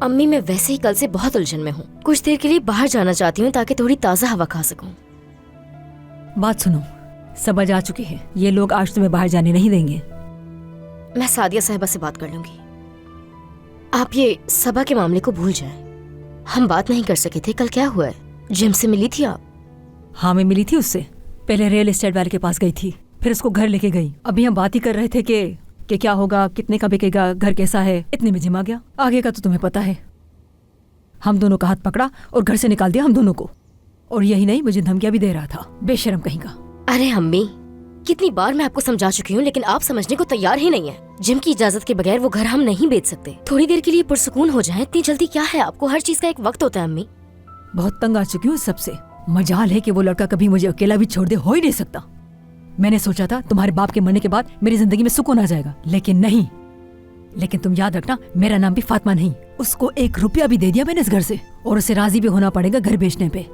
अम्मी, मैं वैसे ही कल से बहुत उलझन में हूँ। कुछ देर के लिए बाहर जाना चाहती हूँ ताकि थोड़ी ताज़ा हवा खा सकूँ। बात सुनो, सबा आ चुके हैं। ये लोग आज तुम्हें बाहर जाने नहीं देंगे। मैं सादिया साहिबा से बात कर लूंगी। आप ये सबा के मामले को भूल जाएं। हम बात नहीं कर सके थे। कल क्या हुआ है? जिम से मिली थी आप? हाँ, मैं मिली थी उससे। पहले रियल एस्टेट वाले के पास गई थी, फिर उसको घर लेके गई। अभी हम बात ही कर रहे थे कि क्या होगा, कितने का बिकेगा, घर कैसा है। इतने में जिम आ गया। आगे का तो तुम्हें पता है। हम दोनों का हाथ पकड़ा और घर से निकाल दिया हम दोनों को। और यही नहीं, मुझे धमकियां भी दे रहा था, बेशर्म कहीं का। अरे अम्मी, कितनी बार मैं आपको समझा चुकी हूँ, लेकिन आप समझने को तैयार ही नहीं है। जिम की इजाजत के बगैर वो घर हम नहीं बेच सकते। थोड़ी देर के लिए पुरसुकून हो जाएं। इतनी जल्दी क्या है आपको? हर चीज का एक वक्त होता है अम्मी। बहुत तंग आ चुकी हूँ इस सबसे। मजाल है कि वो लड़का कभी मुझे अकेला भी छोड़ दे, हो ही नहीं सकता। मैंने सोचा था तुम्हारे बाप के मरने के बाद मेरी जिंदगी में सुकून आ जाएगा, लेकिन नहीं। लेकिन तुम याद रखना, मेरा नाम भी फातिमा नहीं। उसको 1 रुपया भी दे दिया मैंने इस घर से, और उसे राजी भी होना पड़ेगा घर बेचने पे।